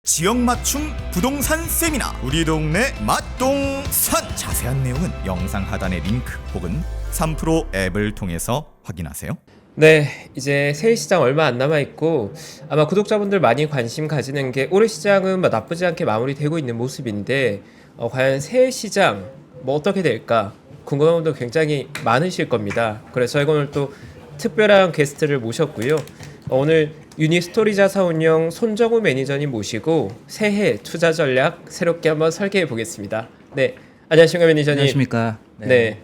지역 맞춤 부동산 세미나 우리 동네 맛동산 자세한 내용은 영상 하단의 링크 혹은 3프로 앱을 통해서 확인하세요. 네, 이제 새해 시장 얼마 안 남아 있고 아마 구독자분들 많이 관심 가지는 게 올해 시장은 나쁘지 않게 마무리되고 있는 모습인데 과연 새해 시장 어떻게 될까 궁금한 분들 굉장히 많으실 겁니다. 그래서 저희가 오늘 또 특별한 게스트를 모셨고요. 오늘 유니스토리 자산운용 손정우 매니저님 모시고 새해 투자 전략 새롭게 한번 설계해 보겠습니다. 네, 안녕하십니까 매니저님. 안녕하십니까. 네.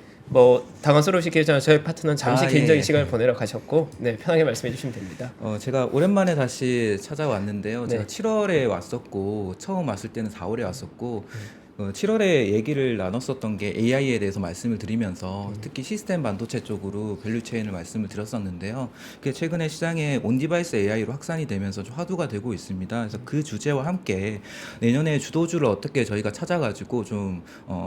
당황스러우시기 전에 저희 파트너는 잠시 개인적인 시간을 보내러 가셨고 편하게 말씀해 주시면 됩니다. 제가 오랜만에 다시 찾아왔는데요. 네. 제가 7월에 왔었고 처음 왔을 때는 4월에 왔었고 7월에 얘기를 나눴었던 게 AI에 대해서 말씀을 드리면서 특히 시스템 반도체 쪽으로 밸류체인을 말씀을 드렸었는데요. 그게 최근에 시장에 온디바이스 AI로 확산이 되면서 좀 화두가 되고 있습니다. 그래서 그 주제와 함께 내년에 주도주를 어떻게 저희가 찾아가지고 좀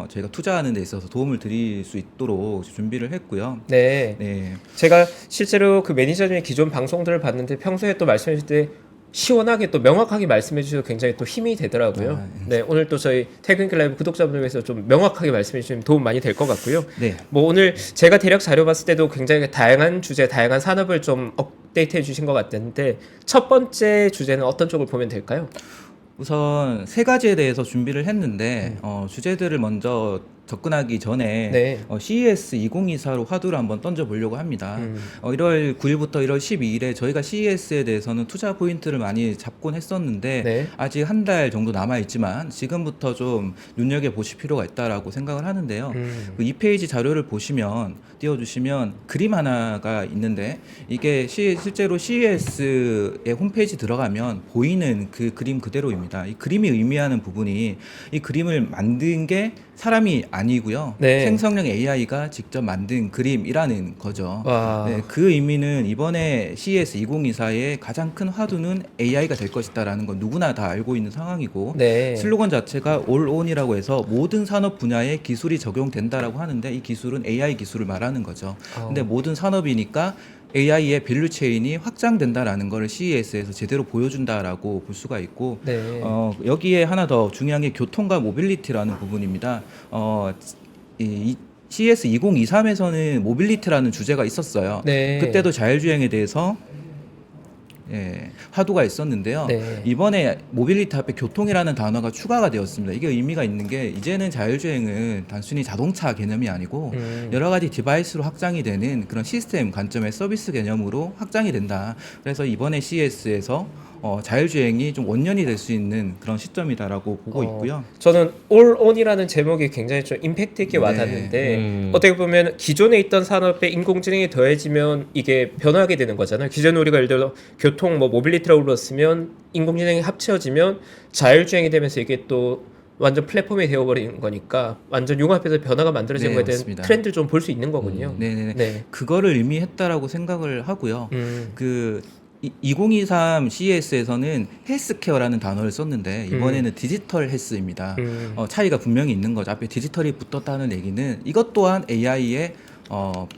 저희가 투자하는 데 있어서 도움을 드릴 수 있도록 준비를 했고요. 네. 네. 제가 실제로 그 매니저님의 기존 방송들을 봤는데 평소에 또 말씀해 주실 때 시원하게 또 명확하게 말씀해 주셔서 굉장히 또 힘이 되더라고요. 네, 오늘 또 저희 퇴근길 라이브 구독자분들 위해서 좀 명확하게 말씀해 주시면 도움 많이 될 것 같고요. 네. 오늘 제가 대략 자료 봤을 때도 굉장히 다양한 주제, 다양한 산업을 좀 업데이트해 주신 것 같은데 첫 번째 주제는 어떤 쪽을 보면 될까요? 우선 세 가지에 대해서 준비를 했는데 주제들을 먼저 접근하기 전에 네. CES 2024로 화두를 한번 던져보려고 합니다. 1월 9일부터 1월 12일에 저희가 CES에 대해서는 투자 포인트를 많이 잡곤 했었는데 네. 아직 한 달 정도 남아있지만 지금부터 좀 눈여겨보실 필요가 있다라고 생각을 하는데요. 그 2페이지 자료를 보시면 띄워주시면 그림 하나가 있는데 이게 실제로 CES의 홈페이지 들어가면 보이는 그 그림 그대로입니다. 이 그림이 의미하는 부분이 이 그림을 만든 게 사람이 아니고요. 네. 생성형 AI가 직접 만든 그림이라는 거죠. 와. 네, 그 의미는 이번에 CES 2024의 가장 큰 화두는 AI가 될 것이다라는 건 누구나 다 알고 있는 상황이고 네. 슬로건 자체가 All On이라고 해서 모든 산업 분야에 기술이 적용된다라고 하는데 이 기술은 AI 기술을 말하는 거죠. 근데 모든 산업이니까 AI의 밸류체인이 확장된다라는 걸 CES에서 제대로 보여준다라고 볼 수가 있고 네. 여기에 하나 더 중요한 게 교통과 모빌리티라는 부분입니다. 이 CES 2023에서는 모빌리티라는 주제가 있었어요. 네. 그때도 자율주행에 대해서 화두가 있었는데요. 네. 이번에 모빌리티 앞에 교통이라는 단어가 추가가 되었습니다. 이게 의미가 있는 게 이제는 자율주행은 단순히 자동차 개념이 아니고 여러 가지 디바이스로 확장이 되는 그런 시스템 관점의 서비스 개념으로 확장이 된다. 그래서 이번에 CES에서 자율주행이 좀 원년이 될 수 있는 그런 시점이다라고 보고 있고요. 저는 All On이라는 제목이 굉장히 좀 임팩트 있게 와닿는데 어떻게 보면 기존에 있던 산업에 인공지능이 더해지면 이게 변화하게 되는 거잖아요. 기존에 우리가 예를 들어 교통 모빌리티라고 불렀으면 인공지능이 합쳐지면 자율주행이 되면서 이게 또 완전 플랫폼이 되어버리는 거니까 완전 융합해서 변화가 만들어지는 거에 대한 맞습니다. 트렌드를 좀 볼 수 있는 거군요. 네네네. 네. 그거를 의미했다라고 생각을 하고요. 2023 CES에서는 헬스케어라는 단어를 썼는데 이번에는 디지털 헬스입니다. 차이가 분명히 있는 거죠. 앞에 디지털이 붙었다는 얘기는 이것 또한 AI의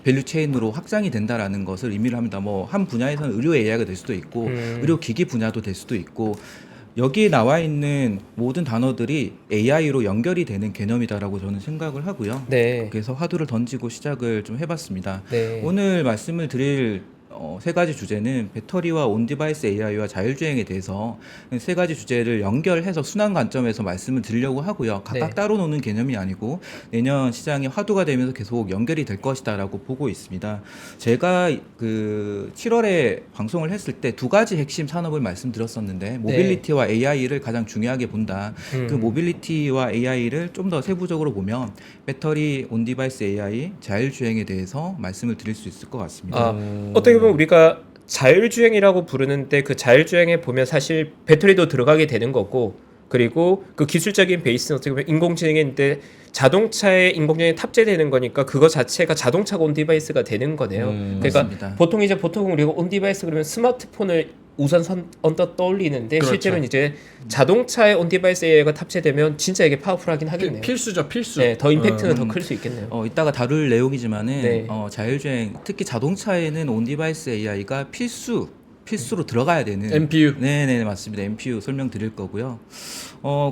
밸류체인으로 확장이 된다라는 것을 의미를 합니다. 한 분야에서는 의료 AI가 될 수도 있고 의료 기기 분야도 될 수도 있고 여기에 나와 있는 모든 단어들이 AI로 연결이 되는 개념이다라고 저는 생각을 하고요. 네. 그래서 화두를 던지고 시작을 좀 해봤습니다. 네. 오늘 말씀을 드릴 세 가지 주제는 배터리와 온디바이스 AI와 자율주행에 대해서 세 가지 주제를 연결해서 순환 관점에서 말씀을 드리려고 하고요. 각각 네. 따로 노는 개념이 아니고 내년 시장이 화두가 되면서 계속 연결이 될 것이다라고 보고 있습니다. 제가 그 7월에 방송을 했을 때 두 가지 핵심 산업을 말씀드렸었는데 모빌리티와 AI를 가장 중요하게 본다. 그 모빌리티와 AI를 좀 더 세부적으로 보면 배터리, 온디바이스 AI, 자율주행에 대해서 말씀을 드릴 수 있을 것 같습니다. 어떻게 보면 우리가 자율주행이라고 부르는데 그 자율주행에 보면 사실 배터리도 들어가게 되는 거고 그리고 그 기술적인 베이스는 어떻게 보면 인공지능인데 자동차에 인공지능이 탑재되는 거니까 그거 자체가 자동차가 온디바이스가 되는 거네요. 그러니까 맞습니다. 보통 우리가 온디바이스 그러면 스마트폰을 우선 언더 떠올리는데 그렇죠. 실제로는 이제 자동차에 온디바이스 AI가 탑재되면 진짜 이게 파워풀하긴 하겠네요. 필수죠, 필수. 네, 더 임팩트는 더 클 수 있겠네요. 이따가 다룰 내용이지만은 네. 자율주행 특히 자동차에는 온디바이스 AI가 필수 필수로 들어가야 되는 MPU. 네네 맞습니다. MPU 설명드릴 거고요.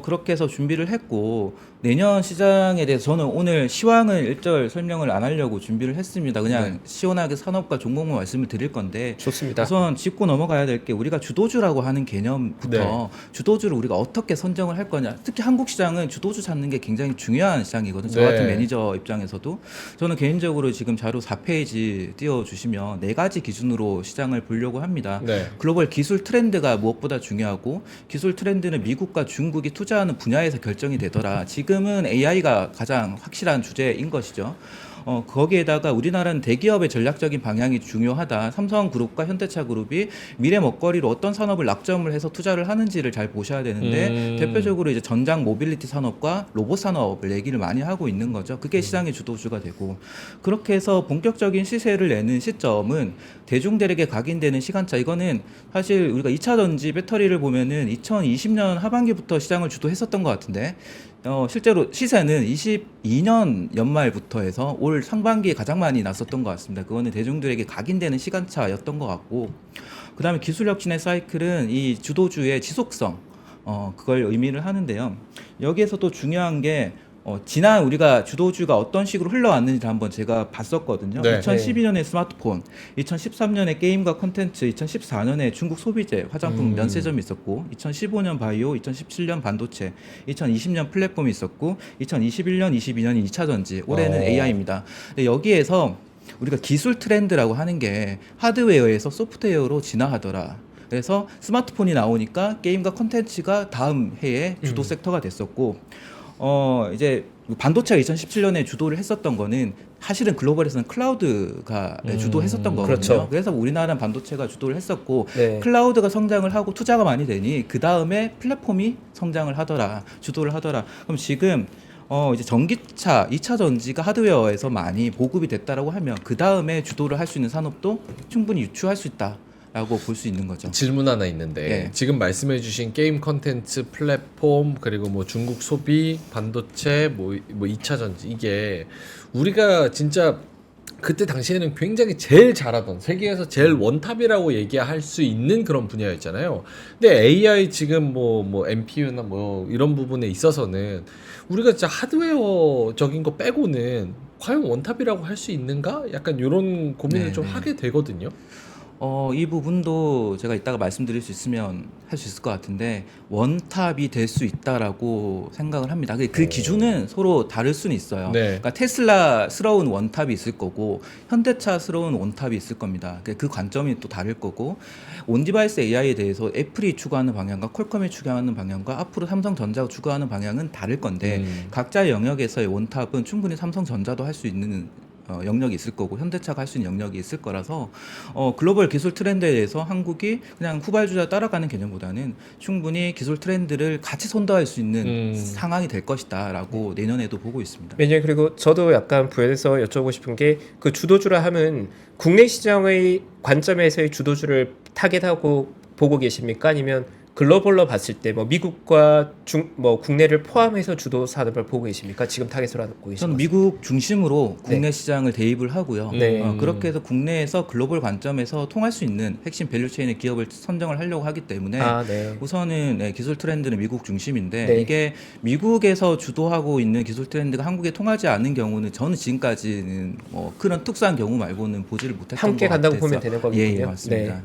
그렇게 해서 준비를 했고 내년 시장에 대해서 저는 오늘 시황을 일절 설명을 안 하려고 준비를 했습니다. 그냥 시원하게 산업과 종목만 말씀을 드릴 건데 좋습니다. 우선 짚고 넘어가야 될 게 우리가 주도주라고 하는 개념부터 주도주를 우리가 어떻게 선정을 할 거냐. 특히 한국 시장은 주도주 찾는 게 굉장히 중요한 시장이거든요. 저 네. 같은 매니저 입장에서도 저는 개인적으로 지금 자료 4페이지 띄워주시면 4가지 기준으로 시장을 보려고 합니다. 네. 글로벌 기술 트렌드가 무엇보다 중요하고 기술 트렌드는 미국과 중국이 투자하는 분야에서 결정이 되더라. 지금은 AI가 가장 확실한 주제인 것이죠. 거기에다가 우리나라는 대기업의 전략적인 방향이 중요하다. 삼성그룹과 현대차그룹이 미래 먹거리로 어떤 산업을 낙점을 해서 투자를 하는지를 잘 보셔야 되는데 대표적으로 이제 전장 모빌리티 산업과 로봇 산업을 얘기를 많이 하고 있는 거죠. 그게 시장의 주도주가 되고 그렇게 해서 본격적인 시세를 내는 시점은 대중들에게 각인되는 시간차. 이거는 사실 우리가 2차 전지 배터리를 보면은 2020년 하반기부터 시장을 주도했었던 것 같은데 실제로 시세는 22년 연말부터 해서 올 상반기에 가장 많이 났었던 것 같습니다. 그거는 대중들에게 각인되는 시간차였던 것 같고 그 다음에 기술 혁신의 사이클은 이 주도주의 지속성 그걸 의미를 하는데요. 여기에서 또 중요한 게 지난 우리가 주도주가 어떤 식으로 흘러왔는지를 한번 제가 봤었거든요. 네. 2012년에 스마트폰, 2013년에 게임과 콘텐츠, 2014년에 중국 소비재, 화장품 면세점이 있었고, 2015년 바이오, 2017년 반도체, 2020년 플랫폼이 있었고, 2021년, 22년이 2차 전지, 올해는 AI입니다. 근데 여기에서 우리가 기술 트렌드라고 하는 게 하드웨어에서 소프트웨어로 진화하더라. 그래서 스마트폰이 나오니까 게임과 콘텐츠가 다음 해에 주도 섹터가 됐었고, 이제 반도체가 2017년에 주도를 했었던 거는 사실은 글로벌에서는 클라우드가 주도했었던 거거든요. 그렇죠. 그래서 우리나라는 반도체가 주도를 했었고 네. 클라우드가 성장을 하고 투자가 많이 되니 그 다음에 플랫폼이 성장을 하더라, 주도를 하더라. 그럼 지금 이제 전기차, 2차 전지가 하드웨어에서 많이 보급이 됐다라고 하면 그 다음에 주도를 할 수 있는 산업도 충분히 유추할 수 있다. 라고 볼 수 있는 거죠. 질문 하나 있는데 네. 지금 말씀해주신 게임 컨텐츠 플랫폼 그리고 뭐 중국 소비 반도체 뭐 2차 전지 이게 우리가 진짜 그때 당시에는 굉장히 제일 잘하던 세계에서 제일 원탑이라고 얘기할 수 있는 그런 분야였잖아요. 근데 AI 지금 뭐 MPU나 뭐 이런 부분에 있어서는 우리가 진짜 하드웨어적인 거 빼고는 과연 원탑이라고 할 수 있는가? 약간 이런 고민을 네, 좀 네. 하게 되거든요. 이 부분도 제가 이따가 말씀드릴 수 있으면 할 수 있을 것 같은데 원탑이 될 수 있다라고 생각을 합니다. 그 기준은 서로 다를 수는 있어요. 네. 그러니까 테슬라스러운 원탑이 있을 거고 현대차스러운 원탑이 있을 겁니다. 그 관점이 또 다를 거고 온디바이스 AI에 대해서 애플이 추구하는 방향과 퀄컴이 추구하는 방향과 앞으로 삼성전자가 추구하는 방향은 다를 건데 각자의 영역에서의 원탑은 충분히 삼성전자도 할 수 있는 영역이 있을 거고 현대차가 할 수 있는 영역이 있을 거라서 글로벌 기술 트렌드에 대해서 한국이 그냥 후발주자 따라가는 개념보다는 충분히 기술 트렌드를 같이 선도할 수 있는 상황이 될 것이다라고 내년에도 보고 있습니다. 왜냐면 그리고 저도 약간 부연해서 여쭤보고 싶은 게 그 주도주라 하면 국내 시장의 관점에서의 주도주를 타겟하고 보고 계십니까? 아니면 글로벌로 봤을 때 뭐 미국과 국내를 포함해서 주도 산업을 보고 계십니까? 지금 타겟으로 하고 계십니까? 저는 미국 중심으로 국내 시장을 대입을 하고요. 네. 그렇게 해서 국내에서 글로벌 관점에서 통할 수 있는 핵심 밸류체인의 기업을 선정을 하려고 하기 때문에 네. 우선은 기술 트렌드는 미국 중심인데 네. 이게 미국에서 주도하고 있는 기술 트렌드가 한국에 통하지 않는 경우는 저는 지금까지는 그런 특수한 경우 말고는 보지를 못했던 것 같아서 함께 간다고 보면 되는 거군요. 예, 맞습니다. 네.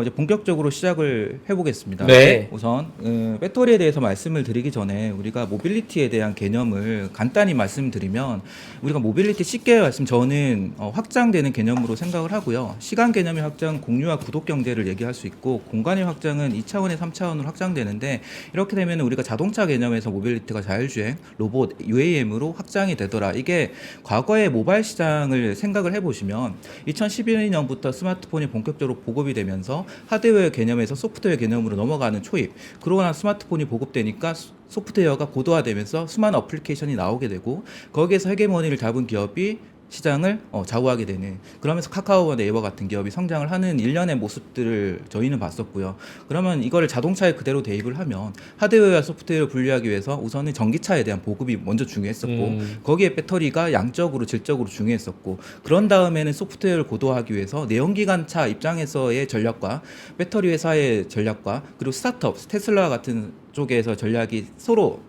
이제 본격적으로 시작을 해보겠습니다. 네. 우선 배터리에 대해서 말씀을 드리기 전에 우리가 모빌리티에 대한 개념을 간단히 말씀드리면 우리가 모빌리티 쉽게 저는 확장되는 개념으로 생각을 하고요. 시간 개념의 확장, 공유와 구독 경제를 얘기할 수 있고 공간의 확장은 2차원에 3차원으로 확장되는데 이렇게 되면 우리가 자동차 개념에서 모빌리티가 자율주행, 로봇, UAM으로 확장이 되더라. 이게 과거의 모바일 시장을 생각을 해보시면 2012년부터 스마트폰이 본격적으로 보급이 되면서 하드웨어 개념에서 소프트웨어 개념으로 넘어가는 초입. 그러고 난 스마트폰이 보급되니까 소프트웨어가 고도화되면서 수많은 어플리케이션이 나오게 되고 거기에서 헤게모니를 잡은 기업이 시장을 좌우하게 되는, 그러면서 카카오와 네이버 같은 기업이 성장을 하는 일련의 모습들을 저희는 봤었고요. 그러면 이거를 자동차에 그대로 대입을 하면 하드웨어와 소프트웨어를 분리하기 위해서 우선은 전기차에 대한 보급이 먼저 중요했었고 거기에 배터리가 양적으로 질적으로 중요했었고, 그런 다음에는 소프트웨어를 고도화하기 위해서 내연기관차 입장에서의 전략과 배터리 회사의 전략과 그리고 스타트업 테슬라 같은 쪽에서 전략이 서로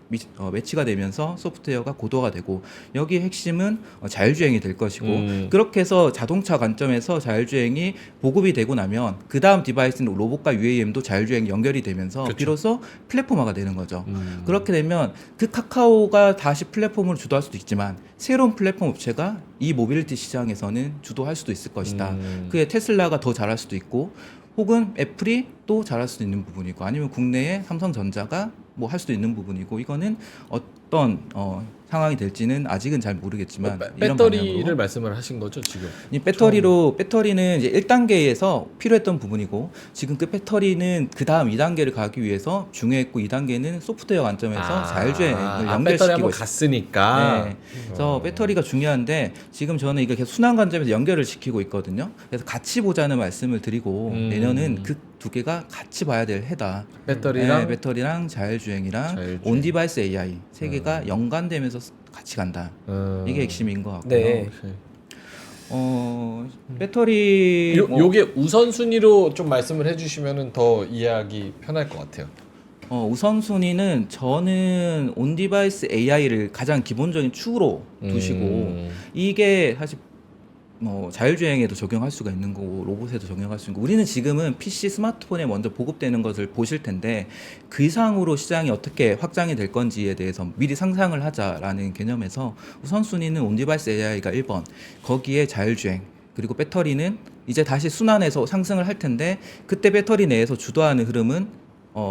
매치가 되면서 소프트웨어가 고도화가 되고, 여기 핵심은 자율주행이 될 것이고, 그렇게 해서 자동차 관점에서 자율주행이 보급이 되고 나면 그 다음 디바이스는 로봇과 UAM도 자율주행 연결이 되면서 그쵸. 비로소 플랫폼화가 되는 거죠. 그렇게 되면 그 카카오가 다시 플랫폼을 주도할 수도 있지만 새로운 플랫폼 업체가 이 모빌리티 시장에서는 주도할 수도 있을 것이다. 그에 테슬라가 더 잘할 수도 있고, 혹은 애플이 또 잘할 수도 있는 부분이고, 아니면 국내에 삼성전자가 뭐 할 수도 있는 부분이고, 이거는 어떤 상황이 될지는 아직은 잘 모르겠지만 이런 배터리를 방향으로. 말씀을 하신 거죠 지금? 이 배터리는 이제 1단계에서 필요했던 부분이고, 지금 그 배터리는 그 다음 2단계를 가기 위해서 중요했고, 2단계는 소프트웨어 관점에서 자율주행을 배터리 연결시키고 한번 있어요. 갔으니까. 네. 그래서 배터리가 중요한데 지금 저는 이거 계속 순환 관점에서 연결을 시키고 있거든요. 그래서 같이 보자는 말씀을 드리고, 내년은 그 두 개가 같이 봐야 될 해다. 배터리랑 배터리랑 자율주행이랑 자율주행. 온디바이스 AI 세 개가 연관되면서 같이 간다. 이게 핵심인 것 같고요. 네. 오케이. 배터리 요게 우선순위로 좀 말씀을 해주시면은 더 이해하기 편할 것 같아요. 우선순위는 저는 온디바이스 AI를 가장 기본적인 축으로 두시고, 이게 사실 자율주행에도 적용할 수가 있는 거고 로봇에도 적용할 수 있는 거고, 우리는 지금은 PC 스마트폰에 먼저 보급되는 것을 보실 텐데 그 이상으로 시장이 어떻게 확장이 될 건지에 대해서 미리 상상을 하자라는 개념에서 우선순위는 온디바이스 AI가 1번, 거기에 자율주행, 그리고 배터리는 이제 다시 순환해서 상승을 할 텐데 그때 배터리 내에서 주도하는 흐름은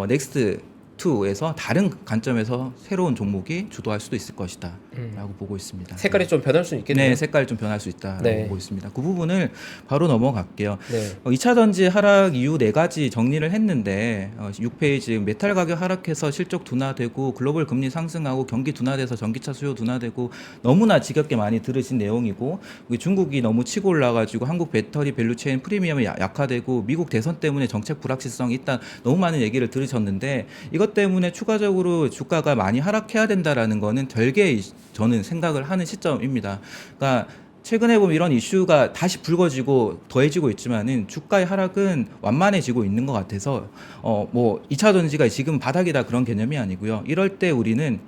넥스트 2에서 다른 관점에서 새로운 종목이 주도할 수도 있을 것이다 라고 보고 있습니다. 색깔이 좀 변할 수 있겠네요. 네, 색깔이 좀 변할 수 있다라고 네. 보고 있습니다. 그 부분을 바로 넘어갈게요. 네. 2차 전지 하락 이후 4가지 정리를 했는데 6페이지 메탈 가격 하락해서 실적 둔화되고 글로벌 금리 상승하고 경기 둔화돼서 전기차 수요 둔화되고, 너무나 지겹게 많이 들으신 내용이고, 중국이 너무 치고 올라가지고 한국 배터리 밸류체인 프리미엄이 약화되고 미국 대선 때문에 정책 불확실성이 있다, 너무 많은 얘기를 들으셨는데 이것 때문에 추가적으로 주가가 많이 하락해야 된다라는 거는 별개 저는 생각을 하는 시점입니다. 그러니까 최근에 보면 이런 이슈가 다시 불거지고 더해지고 있지만은 주가의 하락은 완만해지고 있는 것 같아서 뭐 2차 전지가 지금 바닥이다 그런 개념이 아니고요. 이럴 때 우리는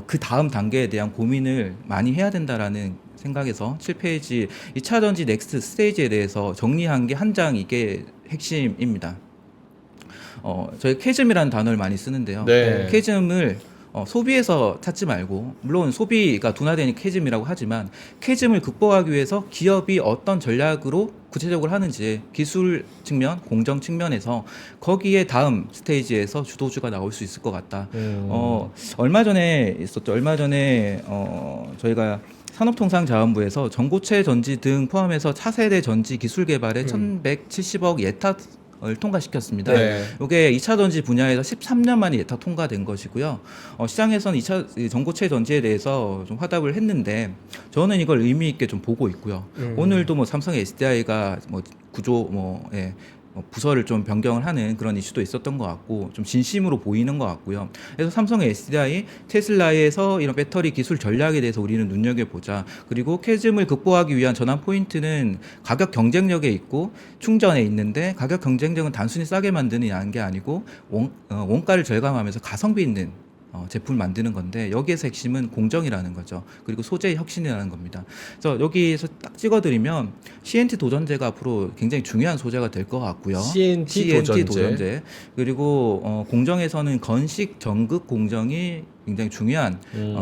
그 다음 단계에 대한 고민을 많이 해야 된다라는 생각에서 7페이지 2차 전지 넥스트 스테이지에 대해서 정리한 게 한 장, 이게 핵심입니다. 저희 캐즘이라는 단어를 많이 쓰는데요. 네. 캐즘을 소비에서 찾지 말고, 물론 소비가 둔화되니 캐즘이라고 하지만 캐즘을 극복하기 위해서 기업이 어떤 전략으로 구체적으로 하는지 기술 측면, 공정 측면에서 거기에 다음 스테이지에서 주도주가 나올 수 있을 것 같다. 얼마 전에 있었죠. 얼마 전에 저희가 산업통상자원부에서 전고체 전지 등 포함해서 차세대 전지 기술 개발에 1,170억 예탁을 통과시켰습니다. 네. 이게 2차 전지 분야에서 13년 만에 예탁 통과된 것이고요. 시장에서는 2차 전고체 전지에 대해서 좀 화답을 했는데 저는 이걸 의미 있게 좀 보고 있고요. 오늘도 뭐 삼성 SDI가 뭐 구조 부서를 좀 변경을 하는 그런 이슈도 있었던 것 같고, 좀 진심으로 보이는 것 같고요. 그래서 삼성 SDI, 테슬라에서 이런 배터리 기술 전략에 대해서 우리는 눈여겨보자. 그리고 캐즘을 극복하기 위한 전환 포인트는 가격 경쟁력에 있고 충전에 있는데, 가격 경쟁력은 단순히 싸게 만드는 게 아니고 원가를 절감하면서 가성비 있는 제품을 만드는 건데, 여기에서 핵심은 공정이라는 거죠. 그리고 소재의 혁신이라는 겁니다. 그래서 여기에서 딱 찍어드리면 CNT 도전제가 앞으로 굉장히 중요한 소재가 될 것 같고요. CNT 도전제. 그리고 공정에서는 건식 전극 공정이 굉장히 중요한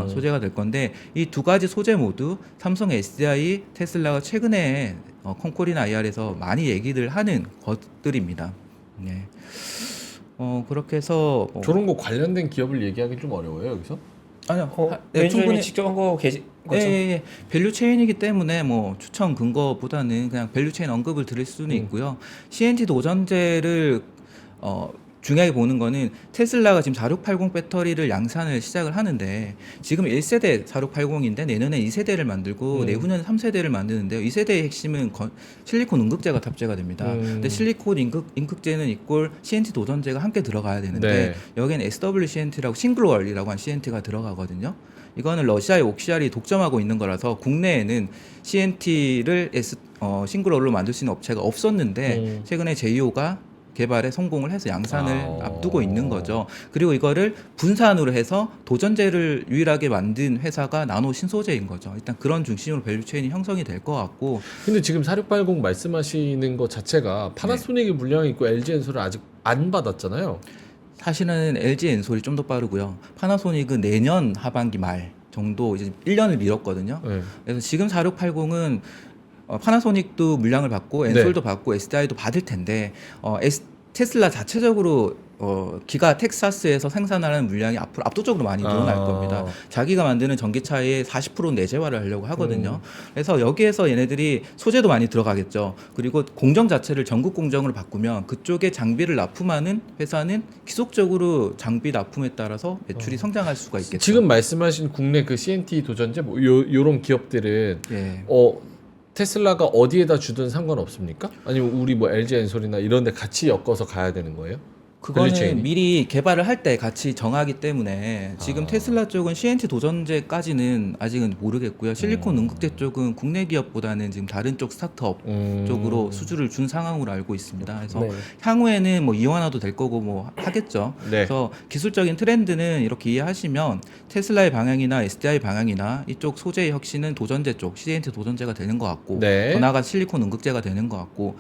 소재가 될 건데, 이 두 가지 소재 모두 삼성 SDI, 테슬라가 최근에 콩코리나 IR에서 많이 얘기를 하는 것들입니다. 네. 그렇게 해서 저런 거 관련된 기업을 얘기하기 좀 어려워요 여기서? 아니요. 매니저님이 충분히 직접 한 거 계신 거죠? 예. 밸류 체인이기 때문에 뭐 추천 근거보다는 그냥 밸류 체인 언급을 드릴 수는 있고요. CNT 도전제를 중요하게 보는 거는 테슬라가 지금 4680 배터리를 양산을 시작을 하는데 지금 1세대 4680인데 내년에 2세대를 만들고 내후년에 3세대를 만드는데요. 2세대의 핵심은 실리콘 음극재가 탑재가 됩니다. 근데 실리콘 임극재는 이꼴 CNT 도전재가 함께 들어가야 되는데 네. 여기엔 SWCNT라고 싱글월이라고 한 CNT가 들어가거든요. 이거는 러시아의 옥시알이 독점하고 있는 거라서 국내에는 CNT를 싱글월로 만들 수 있는 업체가 없었는데 최근에 제이오가 개발에 성공을 해서 양산을 앞두고 있는 거죠. 그리고 이거를 분산으로 해서 도전재를 유일하게 만든 회사가 나노 신소재인 거죠. 일단 그런 중심으로 밸류체인이 형성이 될 것 같고. 근데 지금 4680 말씀하시는 것 자체가 파나소닉의 물량이 있고 LG 엔솔을 아직 안 받았잖아요. 사실은 LG 엔솔이 좀 더 빠르고요. 파나소닉은 내년 하반기 말 정도 이제 1년을 미뤘거든요. 네. 그래서 지금 4680은 파나소닉도 물량을 받고 엔솔도 받고 SDI도 받을 텐데 테슬라 자체적으로 기가 텍사스에서 생산하는 물량이 앞으로 압도적으로 많이 늘어날 겁니다. 자기가 만드는 전기차의 40%는 내재화를 하려고 하거든요. 그래서 여기에서 얘네들이 소재도 많이 들어가겠죠. 그리고 공정 자체를 전국 공정으로 바꾸면 그쪽에 장비를 납품하는 회사는 기속적으로 장비 납품에 따라서 매출이 성장할 수가 있겠죠. 지금 말씀하신 국내 그 CNT 도전제 뭐 요런 기업들은 예. 테슬라가 어디에다 주든 상관없습니까? 아니면 우리 뭐 LG 엔솔이나 이런 데 같이 엮어서 가야 되는 거예요? 그거는 밸류체인이? 미리 개발을 할 때 같이 정하기 때문에 지금 테슬라 쪽은 CNT 도전제까지는 아직은 모르겠고요. 실리콘 음극재 쪽은 국내 기업보다는 지금 다른 쪽 스타트업 쪽으로 수주를 준 상황으로 알고 있습니다. 그래서 네. 향후에는 뭐 이완화도 될 거고 뭐 하겠죠. 네. 그래서 기술적인 트렌드는 이렇게 이해하시면 테슬라의 방향이나 SDI 방향이나 이쪽 소재의 혁신은 도전제 쪽 CNT 도전제가 되는 것 같고 네. 더 나아가 실리콘 음극재가 되는 것 같고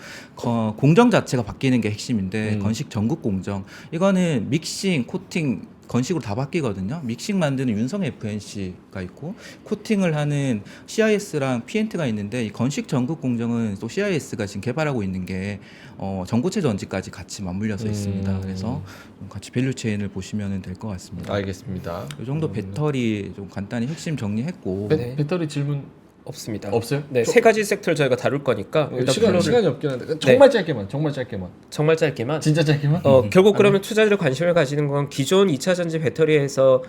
공정 자체가 바뀌는 게 핵심인데 건식 전국 공정 이거는 믹싱, 코팅, 건식으로 다 바뀌거든요. 믹싱 만드는 윤성 FNC가 있고 코팅을 하는 CIS랑 PNT가 있는데 이 건식 전국 공정은 또 CIS가 지금 개발하고 있는 게 전고체 전지까지 같이 맞물려서 있습니다. 그래서 같이 밸류 체인을 보시면 될 것 같습니다. 알겠습니다. 이 정도 배터리 좀 간단히 핵심 정리했고 네. 배터리 질문 없습니다. 없어요? 네, 세 가지 섹터를 저희가 다룰 거니까 일단 시간이 없긴 한데 정말 짧게만 정말 짧게만 정말 짧게만 진짜 짧게만 결국 그러면 투자자들 관심을 가지는 건 기존 2차 전지 배터리에서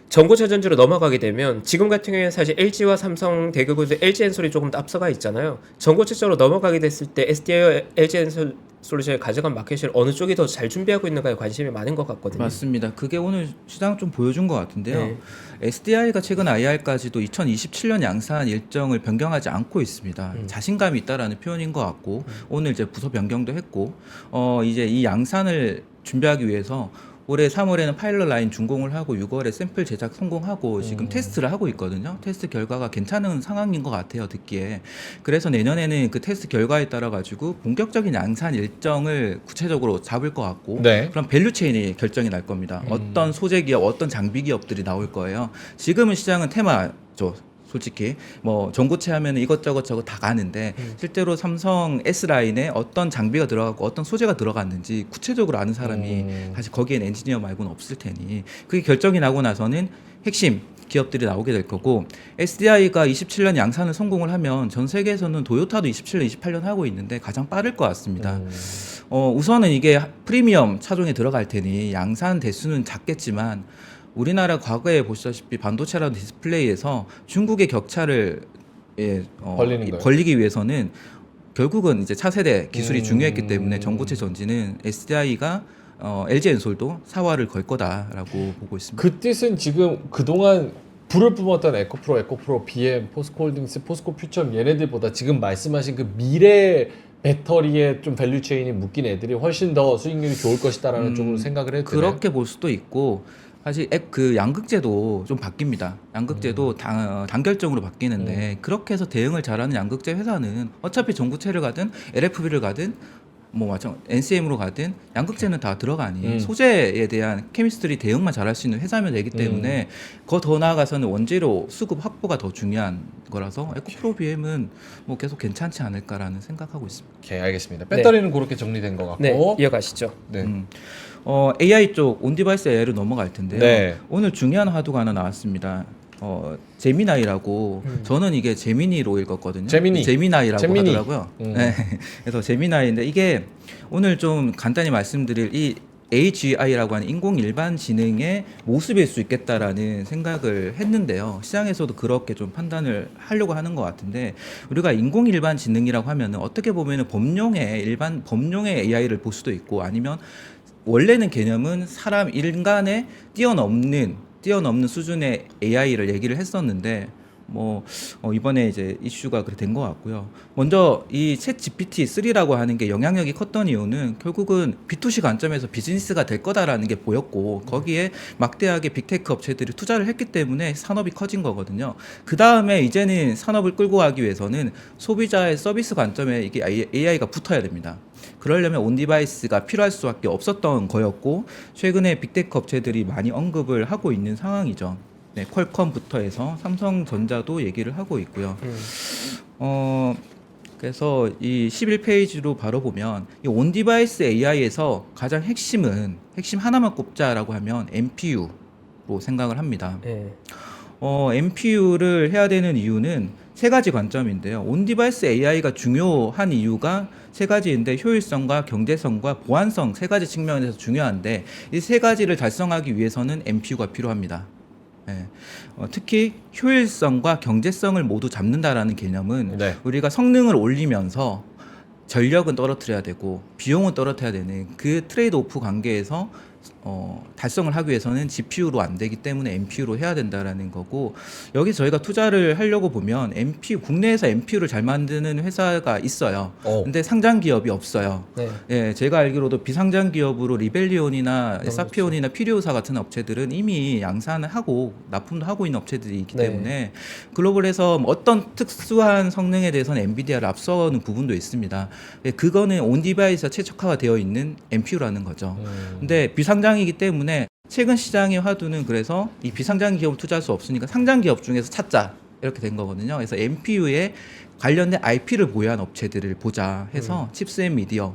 전고체 전지로 넘어가게 되면 지금 같은 경우에는 사실 LG와 삼성 대격으로 LG 엔솔이 조금 더 앞서가 있잖아요. 전고체 쪽으로 넘어가게 됐을 때 SDI와 LG 엔솔 솔루션이 가져간 마켓을 어느 쪽이 더 잘 준비하고 있는가에 관심이 많은 것 같거든요. 맞습니다. 그게 오늘 시장 좀 보여준 것 같은데요. 네. SDI가 최근 IR까지도 2027년 양산 일정을 변경하지 않고 있습니다. 자신감이 있다라는 표현인 것 같고 오늘 이제 부서 변경도 했고 이제 이 양산을 준비하기 위해서 올해 3월에는 파일럿 라인 준공을 하고 6월에 샘플 제작 성공하고 지금 테스트를 하고 있거든요. 테스트 결과가 괜찮은 상황인 것 같아요, 듣기에. 그래서 내년에는 그 테스트 결과에 따라 가지고 본격적인 양산 일정을 구체적으로 잡을 것 같고 네. 그럼 밸류 체인이 결정이 날 겁니다. 어떤 소재 기업, 어떤 장비 기업들이 나올 거예요. 지금은 시장은 테마죠. 솔직히 뭐 전고체 하면 이것저것 저것 다 가는데 실제로 삼성 S라인에 어떤 장비가 들어가고 어떤 소재가 들어갔는지 구체적으로 아는 사람이 사실 거기엔 엔지니어 말고는 없을 테니 그게 결정이 나고 나서는 핵심 기업들이 나오게 될 거고 SDI가 27년 양산을 성공을 하면 전 세계에서는 도요타도 27년, 28년 하고 있는데 가장 빠를 것 같습니다. 우선은 이게 프리미엄 차종에 들어갈 테니 양산 대수는 작겠지만 우리나라 과거에 보시다시피 반도체라는 디스플레이에서 중국의 격차를 벌리기 위해서는 결국은 이제 차세대 기술이 중요했기 때문에 전고체 전지는 SDI가 LG 엔솔도 사활을 걸 거다라고 보고 있습니다. 그 뜻은 지금 그동안 불을 뿜었던 에코프로, BM, 포스코홀딩스, 포스코퓨처 얘네들보다 지금 말씀하신 그 미래 배터리에 좀 밸류 체인이 묶인 애들이 훨씬 더 수익률이 좋을 것이다라는 쪽으로 생각을 해도 되나요? 그렇게 볼 수도 있고 사실 그 양극재도 좀 바뀝니다. 양극재도 단결적으로 바뀌는데 그렇게 해서 대응을 잘하는 양극재 회사는 어차피 전고체를 가든 LFB를 가든 뭐 마찬가지 NCM으로 가든 양극재는 다 들어가니 소재에 대한 케미스트리 대응만 잘할 수 있는 회사면 되기 때문에 더 나아가서는 원재료 수급 확보가 더 중요한 거라서 에코프로 BM은 뭐 계속 괜찮지 않을까라는 생각하고 있습니다. 오케이, 알겠습니다. 배터리는 그렇게 정리된 것 같고 네, 이어가시죠. 네. AI 쪽 온디바이스 AI로 넘어갈 텐데요. 네. 오늘 중요한 화두가 하나 나왔습니다. 제미나이라고 저는 이게 제미니로 읽었거든요. 제미니. 제미나이라고 제미니. 하더라고요. 네. 그래서 제미나이인데 이게 오늘 좀 간단히 말씀드릴 이 AGI라고 하는 인공 일반 지능의 모습일 수 있겠다라는 생각을 했는데요. 시장에서도 그렇게 좀 판단을 하려고 하는 것 같은데 우리가 인공 일반 지능이라고 하면은 어떻게 보면은 범용의 AI를 볼 수도 있고 아니면 원래는 개념은 사람 인간에 뛰어넘는 수준의 AI를 얘기를 했었는데 이번에 이제 이슈가 그렇게 된 것 같고요. 먼저 이 챗 GPT-3라고 하는 게 영향력이 컸던 이유는 결국은 B2C 관점에서 비즈니스가 될 거다라는 게 보였고 거기에 막대하게 빅테크 업체들이 투자를 했기 때문에 산업이 커진 거거든요. 그 다음에 이제는 산업을 끌고 가기 위해서는 소비자의 서비스 관점에 이게 AI가 붙어야 됩니다. 그러려면 온디바이스가 필요할 수밖에 없었던 거였고 최근에 빅테크 업체들이 많이 언급을 하고 있는 상황이죠. 네, 퀄컴부터 해서 삼성전자도 얘기를 하고 있고요. 그래서 이 11페이지로 바로 보면 이 온디바이스 AI에서 가장 핵심 하나만 꼽자라고 하면 NPU로 생각을 합니다. 네. NPU를 해야 되는 이유는 세 가지 관점인데요. 온디바이스 AI가 중요한 이유가 세 가지인데 효율성과 경제성과 보안성 세 가지 측면에서 중요한데 이 세 가지를 달성하기 위해서는 NPU가 필요합니다. 네. 특히 효율성과 경제성을 모두 잡는다라는 개념은 네. 우리가 성능을 올리면서 전력은 떨어뜨려야 되고 비용은 떨어뜨려야 되는 그 트레이드 오프 관계에서 달성을 하기 위해서는 GPU로 안 되기 때문에 NPU로 해야 된다라는 거고 여기 저희가 투자를 하려고 보면 국내에서 NPU를 잘 만드는 회사가 있어요. 근데 상장 기업이 없어요. 네. 예, 제가 알기로도 비상장 기업으로 리벨리온이나 사피온이나 피리오사 같은 업체들은 이미 양산을 하고 납품도 하고 있는 업체들이 있기 네. 때문에 글로벌에서 어떤 특수한 성능에 대해서는 엔비디아를 앞서는 부분도 있습니다. 예, 그거는 온디바이스가 최적화가 되어 있는 NPU라는 거죠. 근데 비상장이기 때문에 최근 시장의 화두는 그래서 이 비상장 기업을 투자할 수 없으니까 상장 기업 중에서 찾자 이렇게 된 거거든요. 그래서 NPU에 관련된 IP를 보유한 업체들을 보자 해서 칩스앤미디어,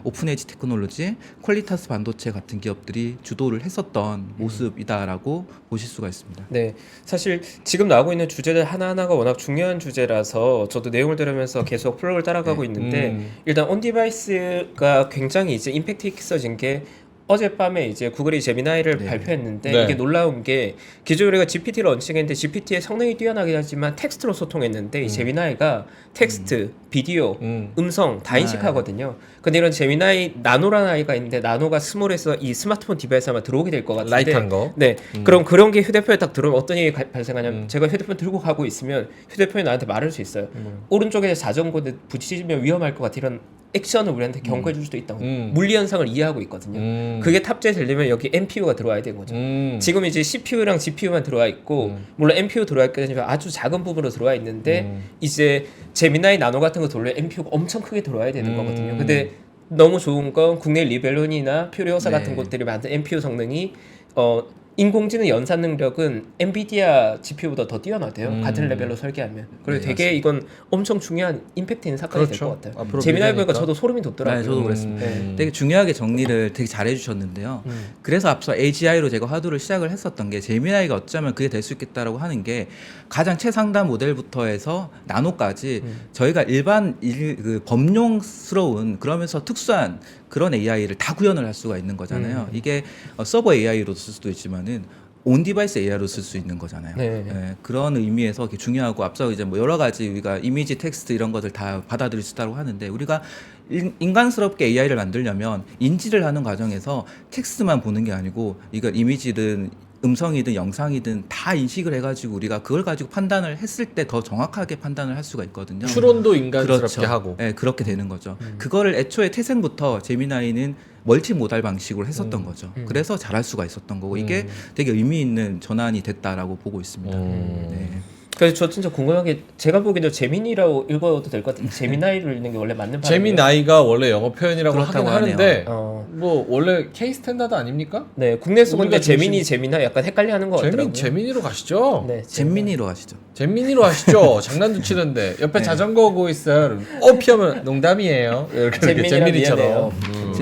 오픈에지 테크놀로지, 퀄리타스 반도체 같은 기업들이 주도를 했었던 모습이다라고 보실 수가 있습니다. 네, 사실 지금 나오고 있는 주제들 하나하나가 워낙 중요한 주제라서 저도 내용을 들으면서 계속 플러그를 따라가고 있는데 일단 온디바이스가 굉장히 이제 임팩트 있어진 게 어젯밤에 이제 구글이 제미나이를 네. 발표했는데 네. 이게 놀라운 게 기존에 우리가 GPT를 런칭했는데 GPT의 성능이 뛰어나긴 하지만 텍스트로 소통했는데 이 제미나이가 텍스트, 비디오, 음성 다 인식하거든요. 근데 이런 제미나이 나노라는 아이가 있는데 나노가 스몰에서 이 스마트폰 디바이스 아마 들어오게 될 것 같은데 라이트한 거. 네, 그럼 그런 게 휴대폰에 딱 들어오면 어떤 일이 발생하냐면 제가 휴대폰 들고 가고 있으면 휴대폰이 나한테 말할 수 있어요. 오른쪽에 자전거에 부딪히면 위험할 것 같아 이런 액션을 우리한테 경고해 줄 수도 있다고 물리 현상을 이해하고 있거든요. 그게 탑재되려면 여기 NPU가 들어와야 되는 거죠. 지금 이제 CPU랑 GPU만 들어와 있고 물론 NPU 들어와 있거든요. 아주 작은 부분으로 들어와 있는데 이제 제미나이 나노 같은 거 돌려 NPU가 엄청 크게 들어와야 되는 거거든요. 근데 너무 좋은 건 국내 리벨론이나 퓨리오사 네. 같은 곳들이 만든 NPU 성능이 인공지능 연산 능력은 엔비디아 GPU보다 더 뛰어나대요. 같은 레벨로 설계하면. 그리고 네, 되게 이건 엄청 중요한 임팩트 있는 사건이 될 그렇죠. 것 같아요. 앞으로 재미나이 보니까 미래니까. 저도 소름이 돋더라고요. 네, 저도 그랬습니다. 네. 되게 중요하게 정리를 되게 잘 해주셨는데요. 그래서 앞서 AGI로 제가 화두를 시작을 했었던 게 제미나이가 어쩌면 그게 될 수 있겠다라고 하는 게 가장 최상단 모델부터 해서 나노까지 저희가 그 범용스러운 그러면서 특수한 그런 AI를 다 구현을 할 수가 있는 거잖아요. 이게 서버 AI로 쓸 수도 있지만은 온 디바이스 AI로 쓸 수 있는 거잖아요. 네. 예, 그런 의미에서 중요하고 앞서 이제 뭐 여러 가지 우리가 이미지, 텍스트 이런 것들 다 받아들일 수 있다고 하는데 우리가 인간스럽게 AI를 만들려면 인지를 하는 과정에서 텍스트만 보는 게 아니고 이걸 이미지든 음성이든 영상이든 다 인식을 해가지고 우리가 그걸 가지고 판단을 했을 때 더 정확하게 판단을 할 수가 있거든요. 추론도 인간스럽게 그렇죠. 하고. 네, 그렇게 되는 거죠. 그거를 애초에 태생부터 제미나이는 멀티 모달 방식으로 했었던 거죠. 그래서 잘할 수가 있었던 거고 이게 되게 의미 있는 전환이 됐다라고 보고 있습니다. 네. 그래서 저 진짜 궁금한 게 제가 보기에도 제미니라고 읽어도 될 것 같아요. 제미나이를 읽는 게 원래 맞는 발음이에요. 제미나이가 원래 영어 표현이라고 그렇다고 하긴 하는데 어. 뭐 원래 K 스탠다드 아닙니까? 네, 국내에서 근데 우리가 제미니, 제미나 약간 헷갈려하는 것 같더라고요. 제미니로 가시죠. 네, 잼민이로 가시죠. 잼민이로 하시죠. 장난도 치는데 옆에 네. 자전거 오고 있어요. 피하면 농담이에요. 이렇게 잼민이랑 잼민이처럼. 미안해요.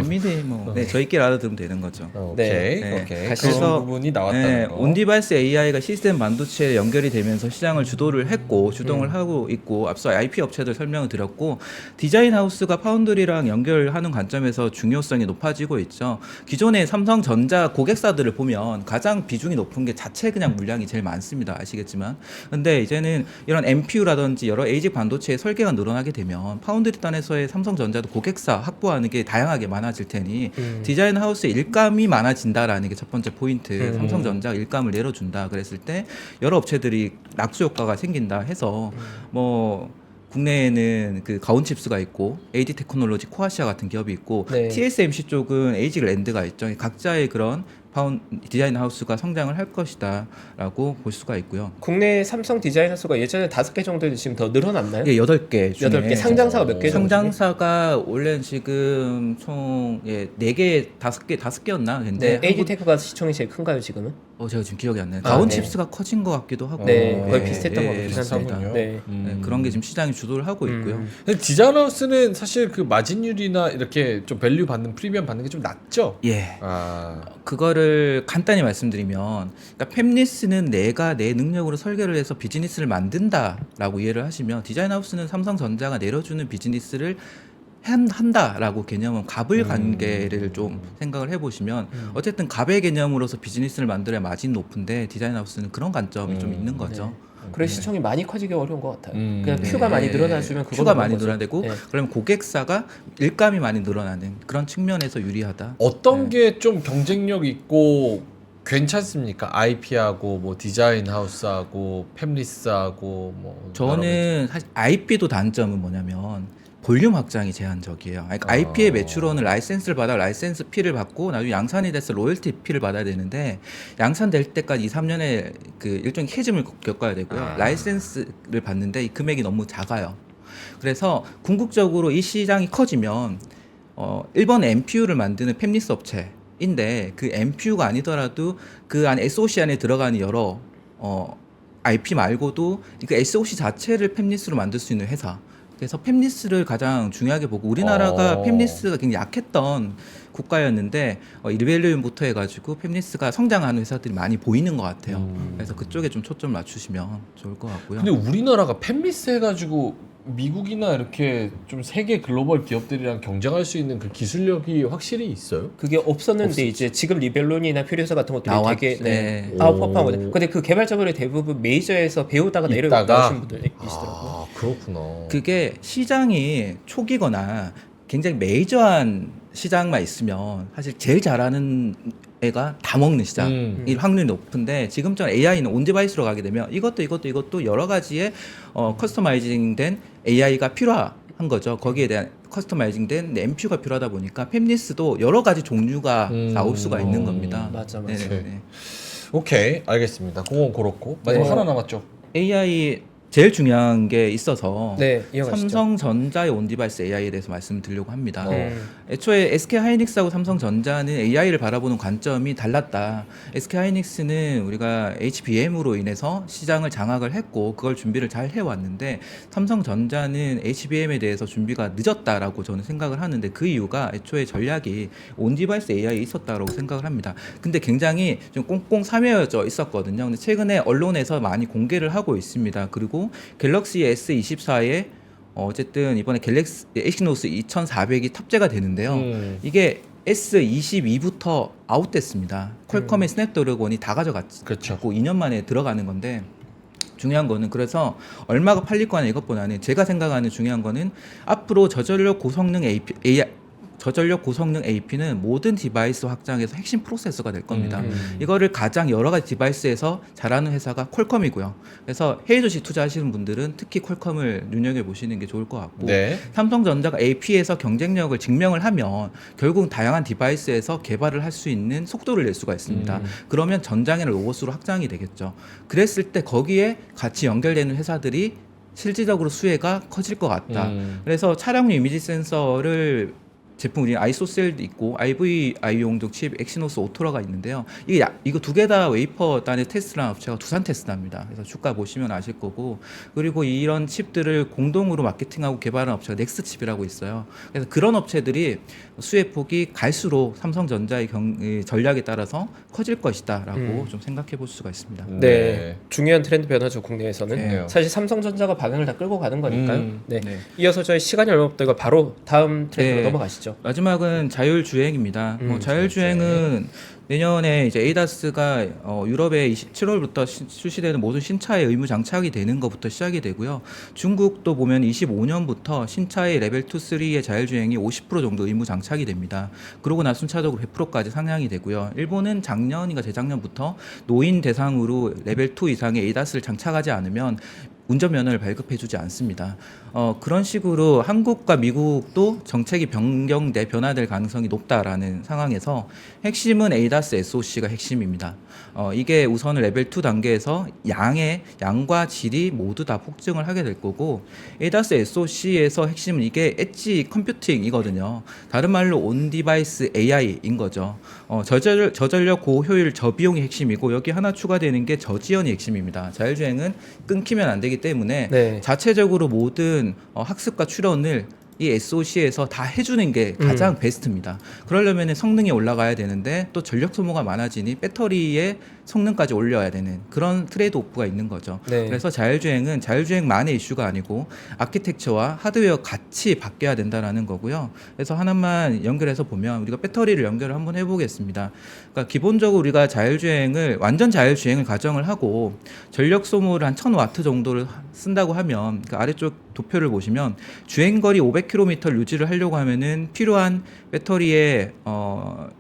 됩니다. 뭐 네, 저희끼리 알아들으면 되는 거죠. 오케이. 네. 오케이. 그래서 그런 부분이 나왔다는 네, 거. 온디바이스 AI가 시스템 반도체에 연결이 되면서 시장을 주동을 하고 있고 앞서 IP 업체들 설명을 드렸고 디자인 하우스가 파운드리랑 연결하는 관점에서 중요성이 높아지고 있죠. 기존의 삼성전자 고객사들을 보면 가장 비중이 높은 게 자체 그냥 물량이 제일 많습니다. 아시겠지만. 근데 이제는 이런 MPU라든지 여러 ASIC 반도체의 설계가 늘어나게 되면 파운드리 단에서의 삼성전자도 고객사 확보하는 게 다양하게 많아질 테니 디자인 하우스의 일감이 많아진다라는 게 첫 번째 포인트. 삼성전자가 일감을 내려준다 그랬을 때 여러 업체들이 낙수 효과가 생긴다 해서 뭐 국내에는 그 가온칩스가 있고 AD 테크놀로지, 코아시아 같은 기업이 있고 네. TSMC 쪽은 에이직 랜드가 있죠. 각자의 그런 디자인 하우스가 성장을 할 것이다라고 볼 수가 있고요. 국내 삼성 디자이너 수가 예전에 5개 정도 지금 더 늘어났나요? 예, 8개 중에 8개. 상장사가 몇 개 정도? 상장사가 원래는 지금 총 4개, 5개였나? 근데 네, AD테크가 시총이 제일 큰가요 지금은? 제가 지금 기억이 안 나요. 아, 가온칩스가 커진 것 같기도 하고. 네, 거의 예, 비슷했던 것 예, 같아요. 맞습니다. 네. 네, 그런 게 지금 시장이 주도를 하고 있고요. 근데 디자이너스는 사실 그 마진율이나 이렇게 좀 밸류 받는 프리미엄 받는 게 좀 낮죠? 예. 아. 그거를 간단히 말씀드리면 그러니까 팹리스는 내가 내 능력으로 설계를 해서 비즈니스를 만든다라고 이해를 하시면 디자인 하우스는 삼성전자가 내려주는 비즈니스를 한다라고 개념은 갑을 관계를 좀 생각을 해보시면 어쨌든 갑의 개념으로서 비즈니스를 만들어야 마진이 높은데 디자인 하우스는 그런 관점이 좀 있는 거죠. 그래서 시총이 많이 커지기 어려운 것 같아요. 그냥 네. 큐가 많이 늘어나주면 그거 큐가 많이 늘어나고 네. 그러면 고객사가 일감이 많이 늘어나는 그런 측면에서 유리하다. 어떤 게 좀 경쟁력 있고 괜찮습니까? IP하고 뭐 디자인 하우스하고 팹리스하고 뭐 저는 사실 IP도 단점은 뭐냐면 볼륨 확장이 제한적이에요. 그러니까 IP의 매출원을 라이센스를 받아 라이센스 피를 받고 나중에 양산이 돼서 로열티 피를 받아야 되는데 양산될 때까지 2, 3년의 그 일종의 캐즘을 겪어야 되고요. 라이센스를 받는데 이 금액이 너무 작아요. 그래서 궁극적으로 이 시장이 커지면 일본 MPU를 만드는 팹리스 업체인데 그 MPU가 아니더라도 그 안에 SoC 안에 들어가는 여러 IP 말고도 그 SoC 자체를 팹리스로 만들 수 있는 회사. 그래서 팹리스를 가장 중요하게 보고 우리나라가 팹리스가 굉장히 약했던 국가였는데 일밸류부터 해가지고 팹리스가 성장하는 회사들이 많이 보이는 것 같아요. 그래서 그쪽에 좀 초점 맞추시면 좋을 것 같고요. 근데 우리나라가 팹리스 해가지고 미국이나 이렇게 좀 세계 글로벌 기업들이랑 경쟁할 수 있는 그 기술력이 확실히 있어요? 그게 없었는데 이제 지금 리벨론이나 퓨리오사 같은 것들이 되게 네. 아웃퍼프한 거죠. 근데 그 개발자분이 대부분 메이저에서 배우다가 내려가신 분들 계시더라고요. 아 그렇구나. 그게 시장이 초기거나 굉장히 메이저한 시장만 있으면 사실 제일 잘하는 애가 다 먹는 시장일 확률이 높은데 지금처럼 AI는 온디바이스로 가게 되면 이것도 여러 가지의 커스터마이징된 AI가 필요한 거죠. 거기에 대한 커스터마이징된 MPU가 필요하다 보니까 팹리스도 여러 가지 종류가 나올 수가 있는 겁니다. 맞아. 네네네. 오케이 알겠습니다. 그건 그렇고 마지막 네. 하나 남았죠. AI 제일 중요한 게 있어서 네, 이어가시죠. 삼성전자의 온디바이스 AI에 대해서 말씀을 드리려고 합니다. 애초에 SK 하이닉스하고 삼성전자는 AI를 바라보는 관점이 달랐다. SK 하이닉스는 우리가 HBM으로 인해서 시장을 장악을 했고 그걸 준비를 잘 해왔는데 삼성전자는 HBM에 대해서 준비가 늦었다라고 저는 생각을 하는데 그 이유가 애초에 전략이 온디바이스 AI에 있었다고 생각을 합니다. 근데 굉장히 좀 꽁꽁 사매어져 있었거든요. 근데 최근에 언론에서 많이 공개를 하고 있습니다. 그리고 갤럭시 S24에 어쨌든 이번에 갤럭시 엑시노스 2400이 탑재가 되는데요. 이게 S22부터 아웃됐습니다. 퀄컴의 스냅드래곤이 다 가져갔고 그렇죠. 2년 만에 들어가는 건데 중요한 거는 그래서 얼마가 팔릴 거냐 이것보다는 제가 생각하는 중요한 거는 앞으로 저전력 고성능 AP는 모든 디바이스 확장에서 핵심 프로세서가 될 겁니다. 이거를 가장 여러 가지 디바이스에서 잘하는 회사가 퀄컴이고요. 그래서 해외 주식 투자하시는 분들은 특히 퀄컴을 눈여겨보시는 게 좋을 것 같고 네. 삼성전자가 AP에서 경쟁력을 증명을 하면 결국 다양한 디바이스에서 개발을 할 수 있는 속도를 낼 수가 있습니다. 그러면 전장에는 로봇으로 확장이 되겠죠. 그랬을 때 거기에 같이 연결되는 회사들이 실질적으로 수혜가 커질 것 같다. 그래서 차량용 이미지 센서를 제품 우리 아이소셀도 있고 IVI용도 칩 엑시노스 오토라가 있는데요. 이거 두 개 다 웨이퍼 단의 테스트를 한 업체가 두산 테스트합니다. 그래서 주가 보시면 아실 거고 그리고 이런 칩들을 공동으로 마케팅하고 개발한 업체가 넥스칩이라고 있어요. 그래서 그런 업체들이 수혜 폭이 갈수록 삼성전자의 전략에 따라서 커질 것이다라고 좀 생각해 볼 수가 있습니다. 네. 중요한 트렌드 변화죠 국내에서는. 네. 사실 삼성전자가 방향을 다 끌고 가는 거니까요. 네. 네. 이어서 저희 시간이 얼마 없다가 바로 다음 트렌드로 네. 넘어가시죠. 마지막은 자율주행입니다. 자율주행은 내년에 이제 에이다스가 유럽에 7월부터 출시되는 모든 신차에 의무 장착이 되는 것부터 시작이 되고요. 중국도 보면 25년부터 신차의 레벨 2, 3의 자율주행이 50% 정도 의무 장착이 됩니다. 그러고 나 순차적으로 100%까지 상향이 되고요. 일본은 작년인가 재작년부터 노인 대상으로 레벨 2 이상의 에이다스를 장착하지 않으면 운전면허를 발급해주지 않습니다. 그런 식으로 한국과 미국도 정책이 변화될 가능성이 높다라는 상황에서 핵심은 에이다스 SOC가 핵심입니다. 이게 우선은 레벨 2 단계에서 양과 질이 모두 다 폭증을 하게 될 거고 에이다스 SOC에서 핵심은 이게 엣지 컴퓨팅이거든요. 다른 말로 온 디바이스 AI인 거죠. 저전력 고효율 저비용이 핵심이고 여기 하나 추가되는 게 저지연이 핵심입니다. 자율주행은 끊기면 안 되기 때문에 네. 자체적으로 모든 학습과 추론을 이 SOC에서 다 해주는 게 가장 베스트입니다. 그러려면 성능이 올라가야 되는데 또 전력 소모가 많아지니 배터리의 성능까지 올려야 되는 그런 트레이드 오프가 있는 거죠. 네. 그래서 자율주행은 자율주행만의 이슈가 아니고 아키텍처와 하드웨어 같이 바뀌어야 된다라는 거고요. 그래서 하나만 연결해서 보면 우리가 배터리를 연결을 한번 해보겠습니다. 그러니까 기본적으로 우리가 완전 자율주행을 가정을 하고 전력 소모를 한 1000W 정도를 쓴다고 하면 그 아래쪽 도표를 보시면 주행거리 500km를 유지를 하려고 하면은 필요한 배터리의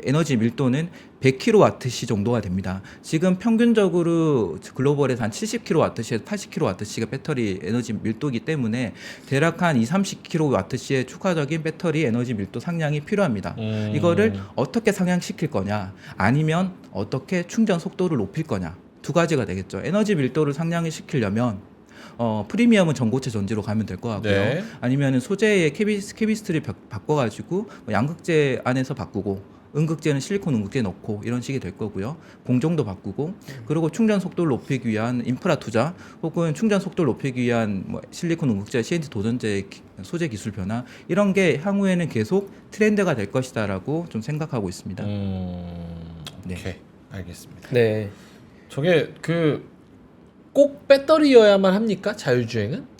에너지 밀도는 100kWh 정도가 됩니다. 지금 평균적으로 글로벌에서 한 70kWh에서 80kWh가 배터리 에너지 밀도이기 때문에 대략 한 30kWh의 추가적인 배터리 에너지 밀도 상향이 필요합니다. 이거를 어떻게 상향시킬 거냐 아니면 어떻게 충전 속도를 높일 거냐 두 가지가 되겠죠. 에너지 밀도를 상향을 시키려면 프리미엄은 전고체 전지로 가면 될 것 같고요. 네. 아니면 소재의 케미스트리 바꿔가지고 양극재 안에서 바꾸고 음극재는 실리콘 음극재 넣고 이런 식이 될 거고요. 공정도 바꾸고 그리고 충전 속도를 높이기 위한 인프라 투자 혹은 충전 속도를 높이기 위한 실리콘 음극재, CNT 도전재 소재 기술 변화 이런 게 향후에는 계속 트렌드가 될 것이다라고 좀 생각하고 있습니다. 네. 오케이, 알겠습니다. 네. 저게 꼭 배터리여야만 합니까? 자율주행은?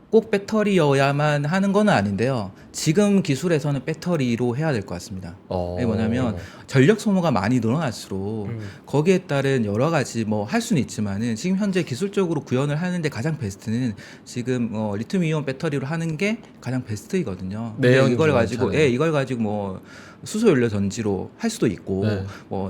꼭 배터리여야만 하는 건 아닌데요. 지금 기술에서는 배터리로 해야 될 것 같습니다. 이게 뭐냐면 전력 소모가 많이 늘어날수록 거기에 따른 여러 가지 할 수는 있지만은 지금 현재 기술적으로 구현을 하는데 가장 베스트는 지금 리튬이온 배터리로 하는 게 가장 베스트이거든요. 내연 이걸 가지고 괜찮아요. 이걸 가지고 수소 연료 전지로 할 수도 있고 네.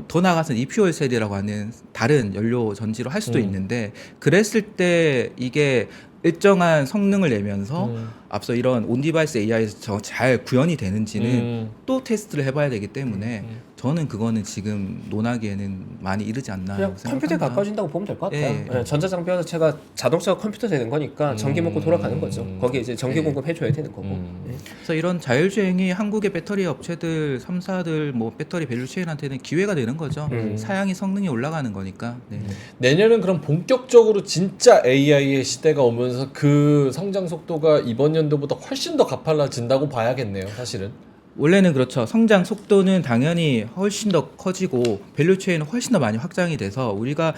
더 나아가서는 이퓨얼 셀이라고 하는 다른 연료 전지로 할 수도 있는데 그랬을 때 이게 일정한 성능을 내면서 앞서 이런 온디바이스 AI에서 잘 구현이 되는지는 또 테스트를 해봐야 되기 때문에 저는 그거는 지금 논하기에는 많이 이르지 않나 그냥 생각합니다. 컴퓨터에 가까워진다고 보면 될 것 같아요. 예. 네, 전자장비 자체가 자동차가 컴퓨터 되는 거니까 전기 먹고 돌아가는 거죠. 거기에 이제 전기 공급해줘야 되는 거고. 네. 그래서 이런 자율주행이 한국의 배터리 업체들, 3사들, 배터리 밸류체인한테는 기회가 되는 거죠. 사양이 성능이 올라가는 거니까. 네. 내년은 그럼 본격적으로 진짜 AI의 시대가 오면서 그 성장 속도가 이번 연도보다 훨씬 더 가팔라진다고 봐야겠네요, 사실은. 원래는 그렇죠. 성장 속도는 당연히 훨씬 더 커지고 밸류체인은 훨씬 더 많이 확장이 돼서 우리가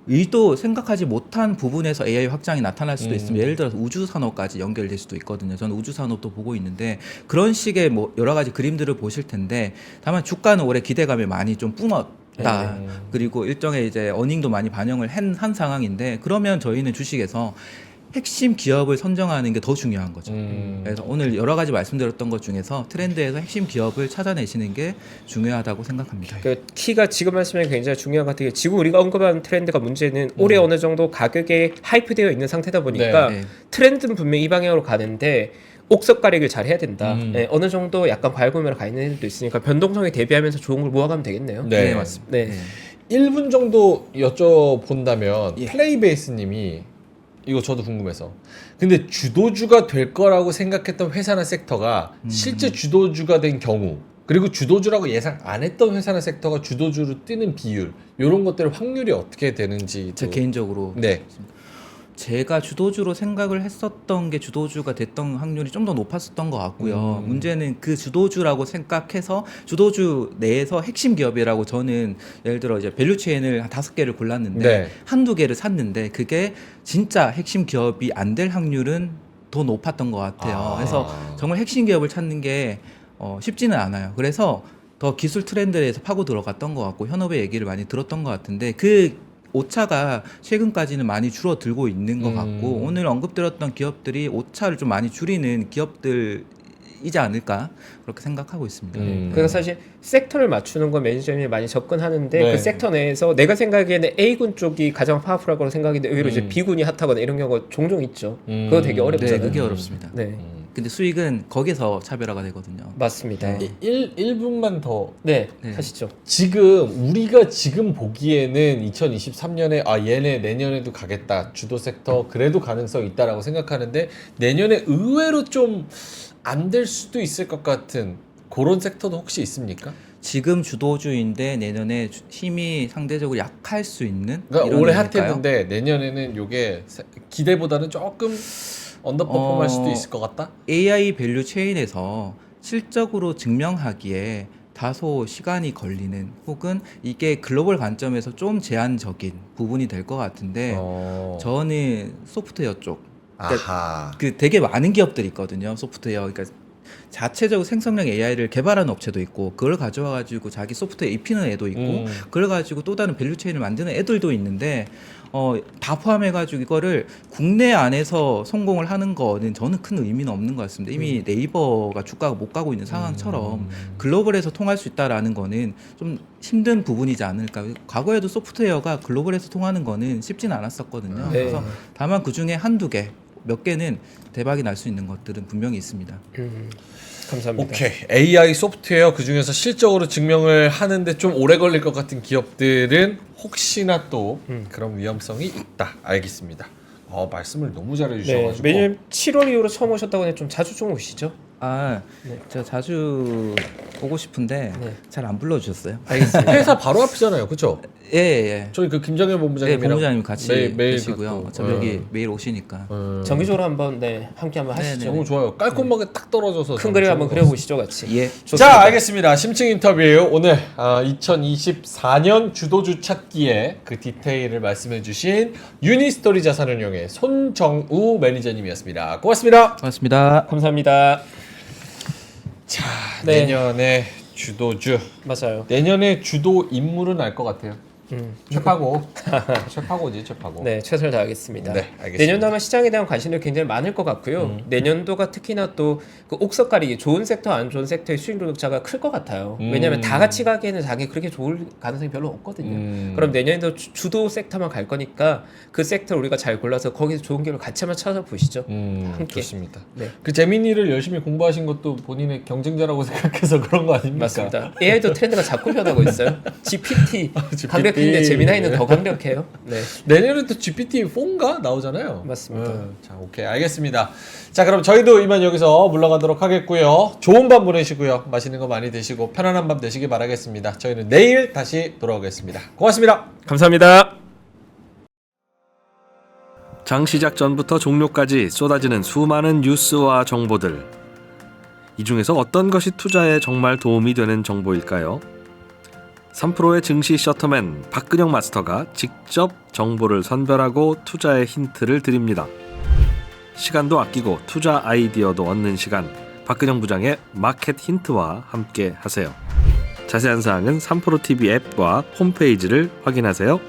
의도 생각하지 못한 부분에서 AI 확장이 나타날 수도 있으면 예를 들어서 우주 산업까지 연결될 수도 있거든요. 저는 우주 산업도 보고 있는데 그런 식의 여러 가지 그림들을 보실 텐데 다만 주가는 올해 기대감에 많이 좀 뿜었다. 그리고 일정의 이제 어닝도 많이 반영을 한 상황인데 그러면 저희는 주식에서 핵심 기업을 선정하는 게 더 중요한 거죠. 그래서 오늘 여러 가지 말씀드렸던 것 중에서 트렌드에서 핵심 기업을 찾아내시는 게 중요하다고 생각합니다. 그 키가 지금 말씀에 굉장히 중요한 것 같아요. 지금 우리가 언급한 트렌드가 문제는 올해 어느 정도 가격에 하이프되어 있는 상태다 보니까 네. 트렌드는 분명히 이 방향으로 가는데 옥석 가리기를 잘 해야 된다. 네, 어느 정도 약간 과열구매로 가 있는 애들도 있으니까 변동성에 대비하면서 좋은 걸 모아가면 되겠네요. 네. 맞습니다. 네. 1분 정도 여쭤본다면 예. 플레이베이스님이 이거 저도 궁금해서. 근데 주도주가 될 거라고 생각했던 회사나 섹터가 실제 주도주가 된 경우, 그리고 주도주라고 예상 안 했던 회사나 섹터가 주도주로 뜨는 비율, 이런 것들 확률이 어떻게 되는지. 제 개인적으로 네. 제가 주도주로 생각을 했었던 게 주도주가 됐던 확률이 좀 더 높았었던 것 같고요. 문제는 그 주도주라고 생각해서 주도주 내에서 핵심 기업이라고 저는 예를 들어 이제 밸류체인을 한 5개를 골랐는데 네. 한두 개를 샀는데 그게 진짜 핵심 기업이 안 될 확률은 더 높았던 것 같아요. 그래서 정말 핵심 기업을 찾는 게 쉽지는 않아요. 그래서 더 기술 트렌드에서 파고 들어갔던 것 같고 현업의 얘기를 많이 들었던 것 같은데 그 오차가 최근까지는 많이 줄어들고 있는 것 같고 오늘 언급드렸던 기업들이 오차를 좀 많이 줄이는 기업들이지 않을까 그렇게 생각하고 있습니다. 그러니까 사실 섹터를 맞추는 건 매니저님이 많이 접근하는데 네. 그 섹터 내에서 내가 생각에는 A군 쪽이 가장 파워풀하다고 생각했는데 의외로 이제 B군이 핫하거나 이런 경우가 종종 있죠. 그거 되게 어렵잖아요. 네, 그게 어렵습니다. 네, 근데 수익은 거기서 차별화가 되거든요. 맞습니다. 네. 1분만 더. 네, 네. 하시죠. 지금 우리가 지금 보기에는 2023년에 얘네 내년에도 가겠다, 주도 섹터 그래도 가능성 있다라고 생각하는데 내년에 의외로 좀 안 될 수도 있을 것 같은 그런 섹터도 혹시 있습니까? 지금 주도주인데 내년에 힘이 상대적으로 약할 수 있는 그러니까 이런 올해 의미일까요? 핫했는데 내년에는 요게 기대보다는 조금 언더퍼폼할 수도 있을 것 같다. AI 밸류 체인에서 실적으로 증명하기에 다소 시간이 걸리는 혹은 이게 글로벌 관점에서 좀 제한적인 부분이 될 것 같은데 저는 소프트웨어 쪽 아하. 그 되게 많은 기업들이 있거든요. 소프트웨어 그러니까 자체적으로 생성형 AI를 개발하는 업체도 있고 그걸 가져와 가지고 자기 소프트웨어 입히는 애도 있고 그걸 가지고 또 다른 밸류 체인을 만드는 애들도 있는데 다 포함해 가지고 이거를 국내 안에서 성공을 하는 거는 저는 큰 의미는 없는 것 같습니다. 이미 네이버가 주가가 못 가고 있는 상황처럼 글로벌에서 통할 수 있다라는 거는 좀 힘든 부분이지 않을까. 과거에도 소프트웨어가 글로벌에서 통하는 거는 쉽지는 않았었거든요. 네. 그래서 다만 그 중에 한두 개, 몇 개는 대박이 날 수 있는 것들은 분명히 있습니다. 감사합니다. 오케이. AI 소프트웨어 그 중에서 실적으로 증명을 하는데 좀 오래 걸릴 것 같은 기업들은 혹시나 또 그런 위험성이 있다. 알겠습니다. 말씀을 너무 네, 잘해주셔가지고. 매니저님 7월 이후로 처음 오셨다고 하는데 좀 자주 좀 오시죠? 네. 제가 자주 보고 싶은데 네. 잘 안 불러주셨어요. 알겠습니다. 회사 바로 앞이잖아요, 그렇죠? 예. 저희 그 김정현 네, 본부장님이랑 본부장님 같이 매일 계시고요. 그- 어차피 여기 매일 오시니까. 정기적으로 한번 함께 한번 하시죠. 네, 너무 좋아요. 깔끔하게 딱 떨어져서 큰 그림 한번 그려보시죠, 같이. 예. 좋습니다. 자, 알겠습니다. 심층 인터뷰 오늘 2024년 주도주 찾기에 그 디테일을 말씀해주신 유니스토리 자산운용의 손정우 매니저님이었습니다. 고맙습니다. 고맙습니다. 감사합니다. 자, 네. 내년에 주도주. 맞아요. 내년에 주도 인물은 알 것 같아요. 최파고. 최파고지, 최파고. 네, 최선을 다하겠습니다. 네, 알겠습니다. 내년도 아마 시장에 대한 관심도 굉장히 많을 것 같고요. 내년도가 특히나 또 그 옥석 가리기 좋은 섹터 안 좋은 섹터의 수익 노력자가 클 것 같아요. 왜냐하면 다 같이 가기에는 자기 그렇게 좋을 가능성이 별로 없거든요. 그럼 내년에도 주도 섹터만 갈 거니까 그 섹터 우리가 잘 골라서 거기서 좋은 기업을 같이 한번 찾아보시죠. 함께. 좋습니다. 네. 그 재민이를 열심히 공부하신 것도 본인의 경쟁자라고 생각해서 그런 거 아닙니까? 맞습니다. AI도 트렌드가 자꾸 변하고 있어요. GPT 강력한데 제미나이는 더 강력해요. 네. 내년에 또 GPT-4인가 나오잖아요. 맞습니다. 자, 오케이, 알겠습니다. 자, 그럼 저희도 이만 여기서 물러가도록 하겠고요. 좋은 밤 보내시고요. 맛있는 거 많이 드시고 편안한 밤 되시길 바라겠습니다. 저희는 내일 다시 돌아오겠습니다. 고맙습니다. 감사합니다. 장 시작 전부터 종료까지 쏟아지는 수많은 뉴스와 정보들. 이 중에서 어떤 것이 투자에 정말 도움이 되는 정보일까요? 3프로의 증시 셔터맨 박근영 마스터가 직접 정보를 선별하고 투자의 힌트를 드립니다. 시간도 아끼고 투자 아이디어도 얻는 시간, 박근영 부장의 마켓 힌트와 함께 하세요. 자세한 사항은 3프로TV 앱과 홈페이지를 확인하세요.